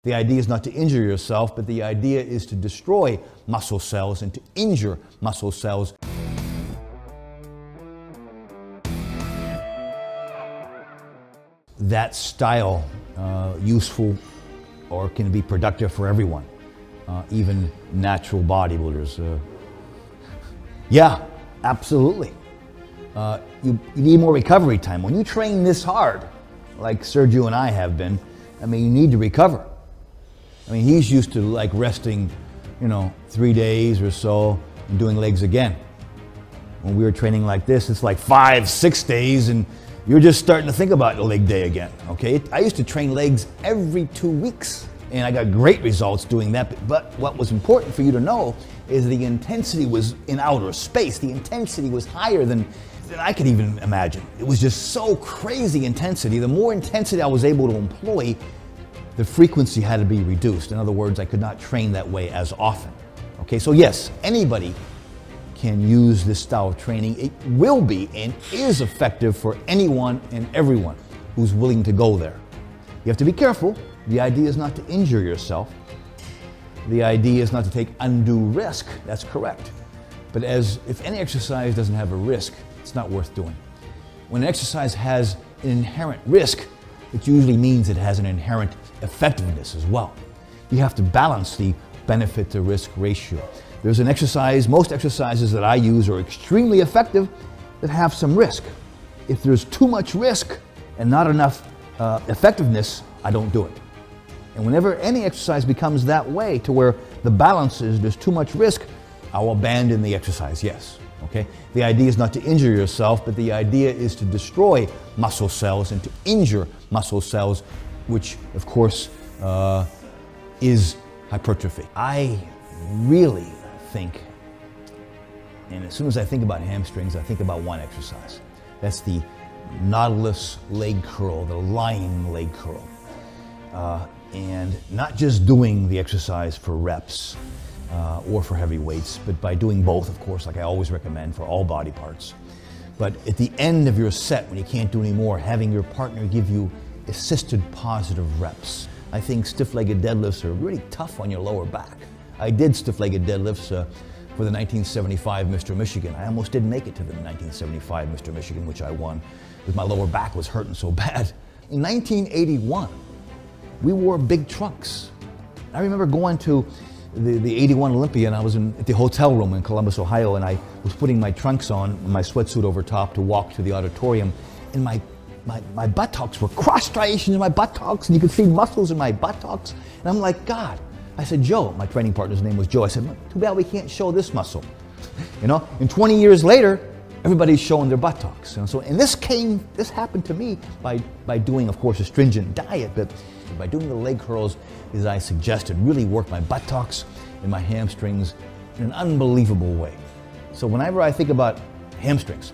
The idea is not to injure yourself, but the idea is to destroy muscle cells and to injure muscle cells. That style useful or can be productive for everyone, even natural bodybuilders. Yeah, absolutely. You need more recovery time. When you train this hard, like Sergio and I have been, I mean, you need to recover. I mean, he's used to like resting, 3 days or so and doing legs again. When we were training like this, it's like 5, 6 days and you're just starting to think about the leg day again, okay? I used to train legs every 2 weeks and I got great results doing that. But what was important for you to know is the intensity was in outer space. The intensity was higher than I could even imagine. It was just so crazy intensity. The more intensity I was able to employ, the frequency had to be reduced. In other words, I could not train that way as often. Okay, so yes, anybody can use this style of training. It will be and is effective for anyone and everyone who's willing to go there. You have to be careful. The idea is not to injure yourself. The idea is not to take undue risk. That's correct. But if any exercise doesn't have a risk, it's not worth doing. When an exercise has an inherent risk, it usually means it has an inherent effectiveness as well. You have to balance the benefit to risk ratio. There's an exercise, most exercises that I use are extremely effective that have some risk. If there's too much risk and not enough effectiveness, I don't do it. And whenever any exercise becomes that way to where the balance is there's too much risk, I will abandon the exercise, yes. Okay? The idea is not to injure yourself, but the idea is to destroy muscle cells and to injure muscle cells, which of course is hypertrophy. I really think, and as soon as I think about hamstrings, I think about one exercise. That's the Nautilus leg curl, the lying leg curl. And not just doing the exercise for reps or for heavy weights, but by doing both, of course, like I always recommend for all body parts. But at the end of your set, when you can't do any more, having your partner give you assisted positive reps. I think stiff-legged deadlifts are really tough on your lower back. I did stiff-legged deadlifts for the 1975 Mr. Michigan. I almost didn't make it to the 1975 Mr. Michigan, which I won, because my lower back was hurting so bad. In 1981, we wore big trunks. I remember going to the 81 Olympia, and I was at the hotel room in Columbus, Ohio, and I was putting my trunks on, my sweatsuit over top to walk to the auditorium, and my buttocks were cross striations in my buttocks, and you could see muscles in my buttocks, and I'm like, God. I said, Joe, my training partner's name was Joe, I said, too bad we can't show this muscle. And 20 years later, everybody's showing their buttocks. And this happened to me by doing, of course, a stringent diet, but by doing the leg curls, as I suggested, really worked my buttocks and my hamstrings in an unbelievable way. So whenever I think about hamstrings,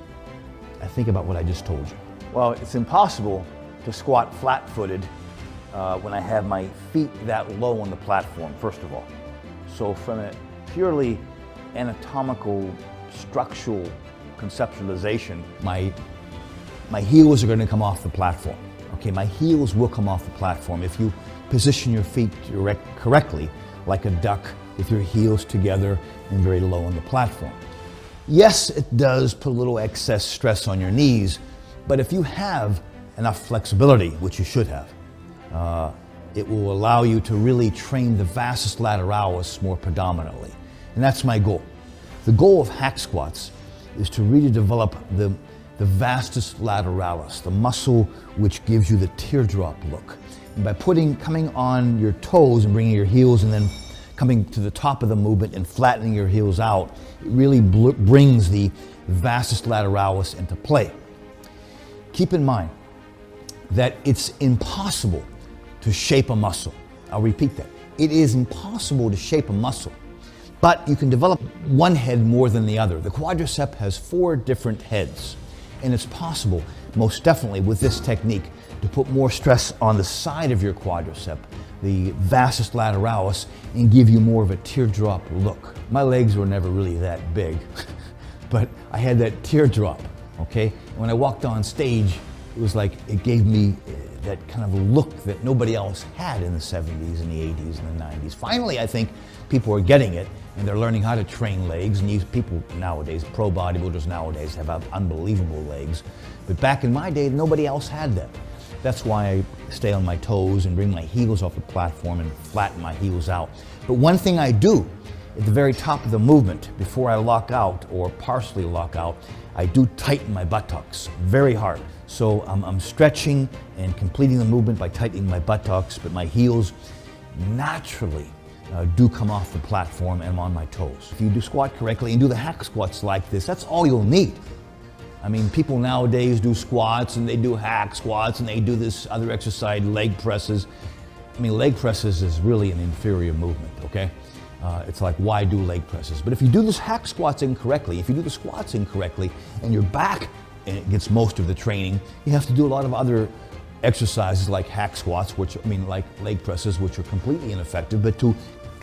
I think about what I just told you. Well, it's impossible to squat flat-footed when I have my feet that low on the platform, first of all. So from a purely anatomical, structural conceptualization, my heels are going to come off the platform. Okay, my heels will come off the platform. If you position your feet correctly, like a duck with your heels together and very low on the platform. Yes, it does put a little excess stress on your knees, but if you have enough flexibility, which you should have, it will allow you to really train the vastus lateralis more predominantly. And that's my goal. The goal of hack squats is to really develop the vastus lateralis, the muscle which gives you the teardrop look. And by coming on your toes and bringing your heels and then coming to the top of the movement and flattening your heels out, it really brings the vastus lateralis into play. Keep in mind that it's impossible to shape a muscle. I'll repeat that. It is impossible to shape a muscle, but you can develop one head more than the other. The quadricep has 4 different heads, and it's possible, most definitely with this technique, to put more stress on the side of your quadricep, the vastus lateralis, and give you more of a teardrop look. My legs were never really that big, but I had that teardrop, okay? When I walked on stage, it was like it gave me that kind of look that nobody else had in the 70s and the 80s and the 90s. Finally, I think people are getting it, and they're learning how to train legs. And these people nowadays, pro bodybuilders nowadays, have unbelievable legs. But back in my day, nobody else had them. That's why I stay on my toes and bring my heels off the platform and flatten my heels out. But one thing I do at the very top of the movement, before I lock out or partially lock out, I do tighten my buttocks very hard. So I'm stretching and completing the movement by tightening my buttocks, but my heels naturally do come off the platform and I'm on my toes. If you do squat correctly and do the hack squats like this, that's all you'll need. I mean, people nowadays do squats and they do hack squats and they do this other exercise, leg presses. I mean, leg presses is really an inferior movement, okay? It's like, why do leg presses? But if you do this hack squats incorrectly, if you do the squats incorrectly, and your back gets most of the training, you have to do a lot of other exercises like hack squats, like leg presses, which are completely ineffective, but to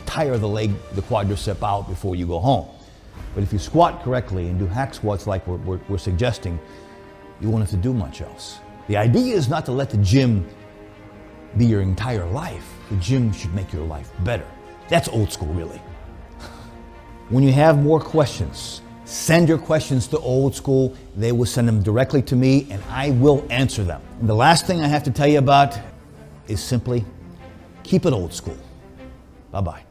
tire the quadricep out before you go home. But if you squat correctly and do hack squats like we're suggesting, you won't have to do much else. The idea is not to let the gym be your entire life. The gym should make your life better. That's old school, really. When you have more questions, send your questions to Old School. They will send them directly to me and I will answer them. And the last thing I have to tell you about is simply keep it old school. Bye-bye.